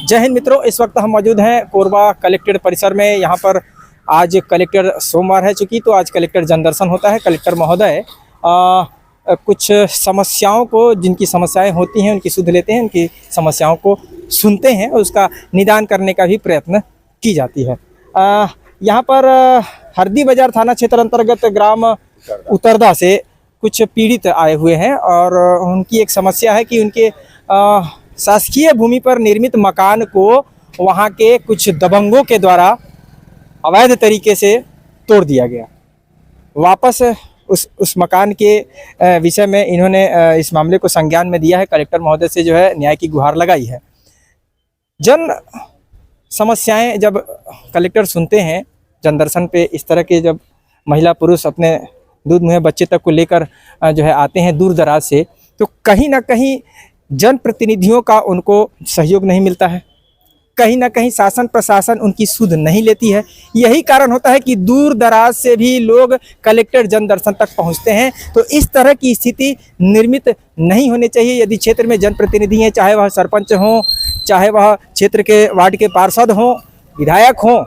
जय हिंद मित्रों, इस वक्त हम मौजूद हैं कोरबा कलेक्ट्रेट परिसर में। यहाँ पर आज कलेक्टर सोमवार है चूँकि, तो आज कलेक्टर जनदर्शन होता है। कलेक्टर महोदय कुछ समस्याओं को, जिनकी समस्याएं होती हैं उनकी सुध लेते हैं, उनकी समस्याओं को सुनते हैं और उसका निदान करने का भी प्रयत्न की जाती है। यहाँ पर हरदी बाजार थाना क्षेत्र अंतर्गत ग्राम उतरदा से कुछ पीड़ित आए हुए हैं और उनकी एक समस्या है कि उनके शासकीय भूमि पर निर्मित मकान को वहाँ के कुछ दबंगों के द्वारा अवैध तरीके से तोड़ दिया गया। वापस उस मकान के विषय में इन्होंने इस मामले को संज्ञान में दिया है। कलेक्टर महोदय से जो है न्याय की गुहार लगाई है। जन समस्याएं जब कलेक्टर सुनते हैं जनदर्शन पे, इस तरह के जब महिला पुरुष अपने दूध मुहे बच्चे तक को लेकर जो है आते हैं दूर दराज से, तो कहीं ना कहीं जनप्रतिनिधियों का उनको सहयोग नहीं मिलता है। कहीं ना कहीं शासन प्रशासन उनकी सुध नहीं लेती है। यही कारण होता है कि दूर दराज से भी लोग कलेक्टर जनदर्शन तक पहुंचते हैं। तो इस तरह की स्थिति निर्मित नहीं होनी चाहिए। यदि क्षेत्र में जनप्रतिनिधि हैं, चाहे वह सरपंच हों, चाहे वह क्षेत्र के वार्ड के पार्षद हों, विधायक हों,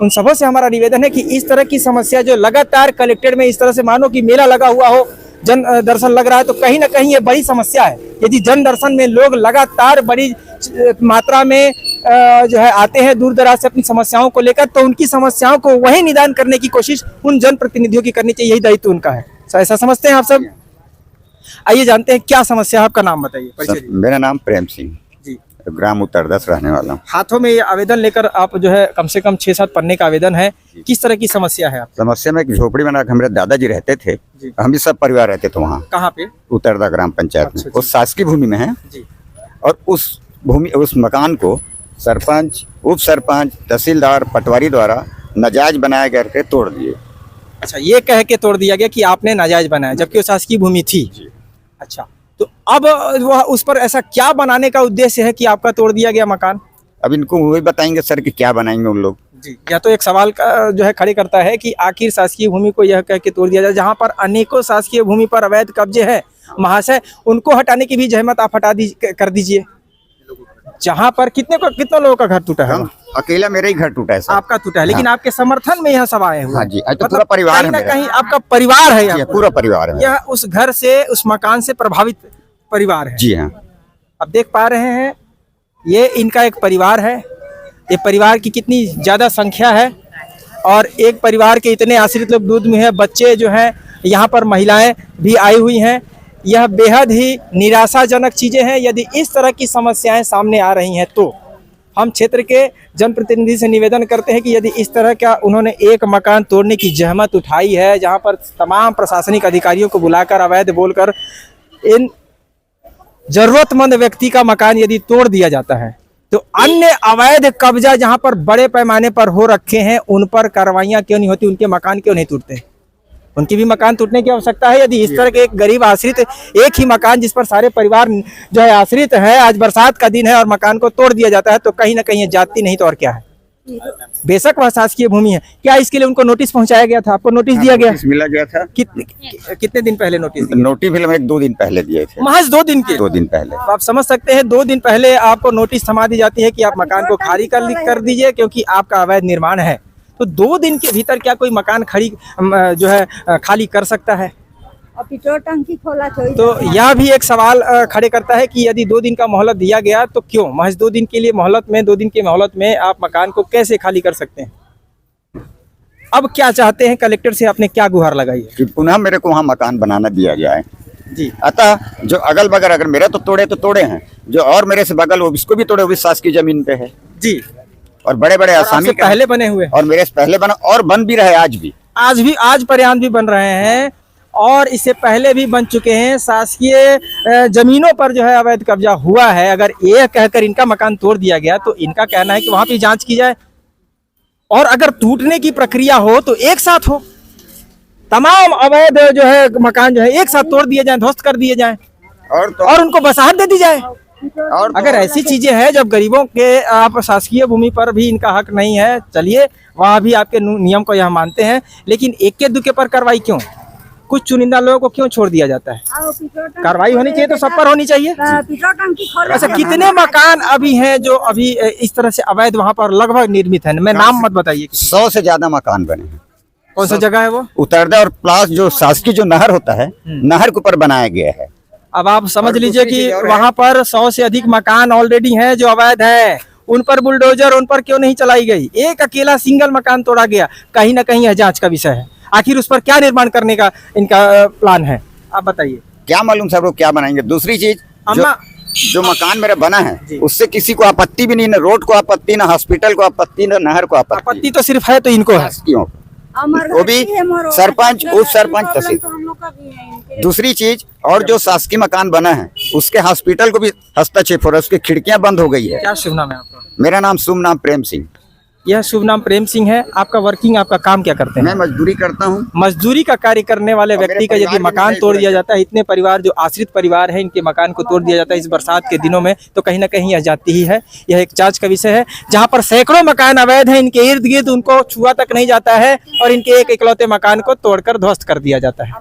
उन सबों से हमारा निवेदन है कि इस तरह की समस्या जो लगातार कलेक्टेड में इस तरह से मानो कि मेला लगा हुआ हो, जन दर्शन लग रहा है, तो कहीं ना कहीं ये बड़ी समस्या है। यदि जन दर्शन में लोग लगातार बड़ी मात्रा में जो है आते हैं दूर दराज से अपनी समस्याओं को लेकर, तो उनकी समस्याओं को वही निदान करने की कोशिश उन जनप्रतिनिधियों की करनी चाहिए। यही दायित्व उनका है। ऐसा समझते हैं आप सब? आइए जानते हैं क्या समस्या है। आपका नाम बताइए। मेरा नाम प्रेम सिंह जी, ग्राम उतरदा से रहने वाला हूँ। हाथों में ये आवेदन लेकर आप जो है कम से कम 6-7 पन्ने का आवेदन है। किस तरह की समस्या है आप? समस्या में एक झोपड़ी बना के मेरे दादाजी रहते थे, हम भी सब परिवार रहते थे वहाँ। कहाँ पे? उतरदा ग्राम पंचायत में। अच्छा, उस शासकीय भूमि में है जी। और उस भूमि, उस मकान को सरपंच, उप सरपंच, तहसीलदार, पटवारी द्वारा नाजायज बनाया करके तोड़ दिए। अच्छा, ये कह के तोड़ दिया गया कि आपने नाजायज बनाया, जबकि वो शासकीय भूमि थी। अच्छा, तो अब वह उस पर ऐसा क्या बनाने का उद्देश्य है कि आपका तोड़ दिया गया मकान? अब इनको वही बताएंगे सर कि क्या बनाएंगे उन लोग। जी, यह तो एक सवाल का जो है खड़े करता है कि आखिर शासकीय भूमि को यह कह के तोड़ दिया जाए, जहाँ पर अनेकों शासकीय भूमि पर अवैध कब्जे है महाशय, उनको हटाने की भी जहमत आप कर दीजिए। जहाँ पर कितने लोगों का घर टूटा है? अकेला मेरा ही घर टूटा है सर। आपका टूटा है, लेकिन आपके समर्थन में यह सब आए हुए। हाँ जी, तो पूरा परिवार है, कहीं आपका परिवार है, यह पूरा परिवार है। यह उस घर से, उस मकान से प्रभावित परिवार है। जी हाँ। अब देख पा रहे हैं, ये इनका एक परिवार है। ये परिवार की कितनी ज़्यादा संख्या है और एक परिवार के इतने आश्रित लोग दूध में है, बच्चे जो हैं, यहाँ पर महिलाएं भी आई हुई हैं। यह बेहद ही निराशाजनक चीज़ें हैं। यदि इस तरह की समस्याएं सामने आ रही हैं, तो हम क्षेत्र के जनप्रतिनिधि से निवेदन करते हैं कि यदि इस तरह का उन्होंने एक मकान तोड़ने की जहमत उठाई है, जहाँ पर तमाम प्रशासनिक अधिकारियों को बुलाकर अवैध बोलकर इन जरूरतमंद व्यक्ति का मकान यदि तोड़ दिया जाता है, तो अन्य अवैध कब्जा जहां पर बड़े पैमाने पर हो रखे हैं, उन पर कार्रवाइयां क्यों नहीं होती? उनके मकान क्यों नहीं टूटते? उनकी भी मकान टूटने की आवश्यकता है। यदि इस तरह के एक गरीब आश्रित एक ही मकान जिस पर सारे परिवार जो है आश्रित है, आज बरसात का दिन है और मकान को तोड़ दिया जाता है, तो कहीं ना कहीं जाती नहीं तो और क्या है? बेशक वह शासकीय भूमि है। क्या इसके लिए उनको नोटिस पहुंचाया गया था? आपको नोटिस दिया गया? मिला गया था। कितने दिन पहले नोटिस? नोटिस फिल्म 1-2 दिन पहले दिए थे। महज 2 दिन के? 2 दिन पहले। तो आप समझ सकते हैं, 2 दिन पहले आपको नोटिस थमा दी जाती है कि आप मकान को खाली कर दीजिए क्योंकि आपका अवैध निर्माण है। तो 2 दिन के भीतर क्या कोई मकान जो है खाली कर सकता है? टंकी खोला तो यह भी एक सवाल खड़े करता है कि यदि 2 दिन का मोहलत दिया गया, तो क्यों महज 2 दिन के लिए मोहलत में, 2 दिन की मोहलत में आप मकान को कैसे खाली कर सकते हैं? अब क्या चाहते हैं कलेक्टर से? आपने क्या गुहार लगाई है? कि पुनः मेरे को वहाँ मकान बनाना दिया जाए जी। अतः जो अगल बगल, अगर मेरा तो तोड़े हैं, जो और मेरे से बगल वो इसको भी तोड़े, वो भी शासकीय जमीन पे है जी। और बड़े बड़े आसामी पहले बने हुए और मेरे से पहले बना और बन भी रहे, आज पर्याप्त भी बन रहे हैं और इससे पहले भी बन चुके हैं। शासकीय जमीनों पर जो है अवैध कब्जा हुआ है। अगर ये कहकर इनका मकान तोड़ दिया गया, तो इनका कहना है कि वहां पे जांच की जाए और अगर टूटने की प्रक्रिया हो तो एक साथ हो, तमाम अवैध जो है मकान जो है एक साथ तोड़ दिए जाएं, ध्वस्त कर दिए जाएं और उनको बसाहत दे दी जाए। और अगर ऐसी चीजें हैं, जब गरीबों के आप शासकीय भूमि पर भी इनका हक नहीं है, चलिए वहां भी आपके नियम को यह मानते हैं, लेकिन एक के दुके पर कार्रवाई क्यों? कुछ चुनिंदा लोगों को क्यों छोड़ दिया जाता है? और पेट्रोल टंकी कार्रवाई होनी चाहिए तो सब पर होनी चाहिए। पेट्रोल टंकी खोला ऐसे कितने मकान अभी हैं जो अभी इस तरह से अवैध वहाँ पर लगभग निर्मित है? मैं नाम मत बताइए। 100 से ज्यादा मकान बने हैं। कौन सा जगह है वो? उतरदा और प्लास जो शासकीय जो नहर होता है, नहर के ऊपर बनाया गया है। अब आप समझ और लीजिए दूसरी कि चीज़ और है। वहाँ पर 100 से अधिक मकान ऑलरेडी हैं जो अवैध है। उन पर बुलडोजर उन पर क्यों नहीं चलाई गई? एक अकेला सिंगल मकान तोड़ा गया, कहीं ना कहीं यह जांच का विषय है। आखिर उस पर क्या निर्माण करने का इनका प्लान है, आप बताइए। क्या मालूम सब लोग क्या बनाएंगे। दूसरी चीज अम्मा जो मकान मेरा बना जी। है उससे किसी को आपत्ति भी नहीं, ना रोड को आपत्ति, ना हॉस्पिटल को आपत्ति, ना नहर को आपत्ति। आपत्ति तो सिर्फ है तो इनको है। क्यों? वो भी सरपंच, उप सरपंच, तहसील। दूसरी चीज और जो शासकीय मकान बना है उसके हॉस्पिटल को भी हस्तक्षेप हो रहा है, उसकी खिड़कियां बंद हो गई है। क्या शुभ नाम है आपका? मेरा नाम शुभ नाम प्रेम सिंह। यह शुभ नाम प्रेम सिंह है। आपका वर्किंग, आपका काम क्या करते मैं हैं? मजदूरी करता हूँ। मजदूरी का कार्य करने वाले और मेरे व्यक्ति का यदि परिवार में मकान भी तोड़ कई दिया जाता है, इतने परिवार जो आश्रित परिवार है इनके मकान को तोड़ दिया जाता है इस बरसात के दिनों में, तो कहीं ना कहीं यह जाती ही है। यह एक जांच का विषय है। जहां पर सैकड़ों मकान अवैध हैं, इनके इर्द गिर्द उनको छुआ तक नहीं जाता है और इनके एक इकलौते मकान को तोड़कर ध्वस्त कर दिया जाता है।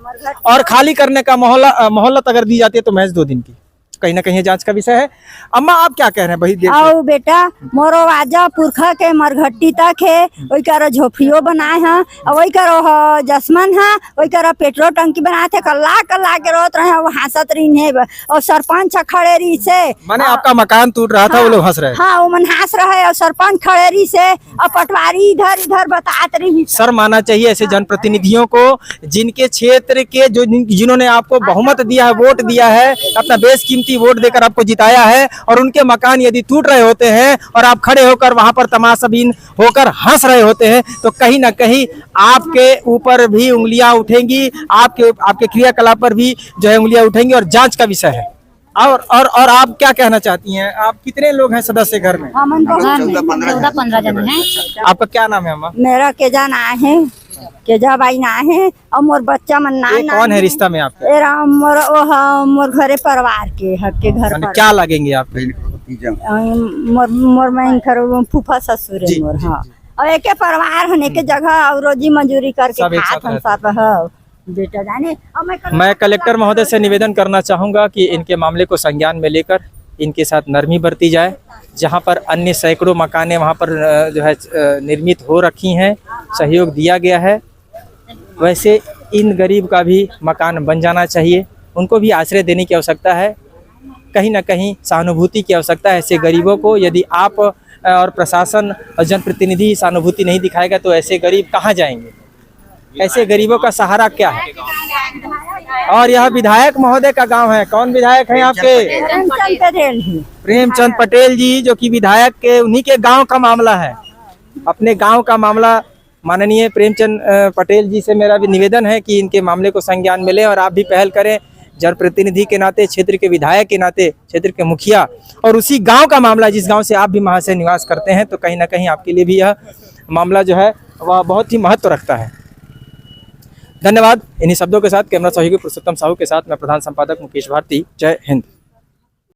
और खाली करने का मोहलत अगर दी जाती है तो महज 2 दिन की। कहीं ना कहीं ये जांच का विषय है। अम्मा आप क्या कह रहे हैं? भाई देख आओ बेटा, मोरो आजा पुरखा के मरघट्टी तक है, वही कर झोपड़ियों बनाए हैं, और वही करो जसमन है, वही करो पेट्रोल टंकी बनाए थे, कल्ला कल्ला के रोत रहे हैं, वो हंसत रही है। और सरपंच खड़े रही से, माने आपका मकान टूट रहा था, वो लोग हंस रहे हैं। हाँ वो मन हंस रहे, और सरपंच खड़े रही से, और पटवारी इधर इधर बतात रही। सर मानना चाहिए ऐसे जनप्रतिनिधियों को, जिनके क्षेत्र के जो जिन्होंने आपको बहुमत दिया है, वोट दिया है, अपना बेशकीमती वोट देकर आपको जिताया है, और उनके मकान यदि टूट रहे होते हैं और आप खड़े होकर वहां पर तमाशाबीन होकर हंस रहे होते हैं, तो कहीं ना कहीं आपके ऊपर भी उंगलियां उठेंगी, आपके क्रियाकलाप पर भी जो है उंगलियां उठेंगी, और जांच का विषय है। और आप क्या कहना चाहती हैं? आप कितने लोग हैं सदस्य घर में? हमन को 14-15 जन है। आपका क्या नाम है अम्मा? मेरा केजा ना है, केजा बाई ना है, और मोर बच्चा मन ना ये कौन है रिश्ता में आपके? एरा मोर मोर घरे परिवार के हक के घर माने पर क्या लगेंगे आप? मोर मैं कर फूफा ससुर जी, है मोर। जी, हाँ, और एक परिवार होने के जगह और रोजी मंजूरी करके सब एक खात साथ हम रहते सब है बेटा जाने। और मैं कलेक्टर महोदय से निवेदन करना चाहूँगा कि इनके मामले को संज्ञान में लेकर इनके साथ नरमी बरती जाए। जहाँ पर अन्य सैकड़ों मकानें वहाँ पर जो है निर्मित हो रखी हैं, सहयोग दिया गया है, वैसे इन गरीब का भी मकान बन जाना चाहिए। उनको भी आश्रय देने की आवश्यकता है, कहीं ना कहीं सहानुभूति की आवश्यकता है ऐसे गरीबों को। यदि आप और प्रशासन और जनप्रतिनिधि सहानुभूति नहीं दिखाएगा तो ऐसे गरीब कहाँ जाएंगे? ऐसे गरीबों का सहारा क्या है? और यह विधायक महोदय का गांव है। कौन विधायक हैं आपके? प्रेमचंद पटेल जी, जो कि विधायक के उन्हीं के गांव का मामला है। अपने गांव का मामला माननीय प्रेमचंद पटेल जी से मेरा भी निवेदन है कि इनके मामले को संज्ञान में लें और आप भी पहल करें जनप्रतिनिधि के नाते, क्षेत्र के विधायक के नाते, क्षेत्र के मुखिया, और उसी गांव का मामला जिस गांव से आप भी महाशय निवास करते हैं, तो कहीं ना कहीं आपके लिए भी यह मामला जो है वह बहुत ही महत्व रखता है। धन्यवाद। इन्हीं शब्दों के साथ कैमरा सहयोगी पुरुषोत्तम साहू के साथ मैं प्रधान संपादक मुकेश भारती। जय हिंद।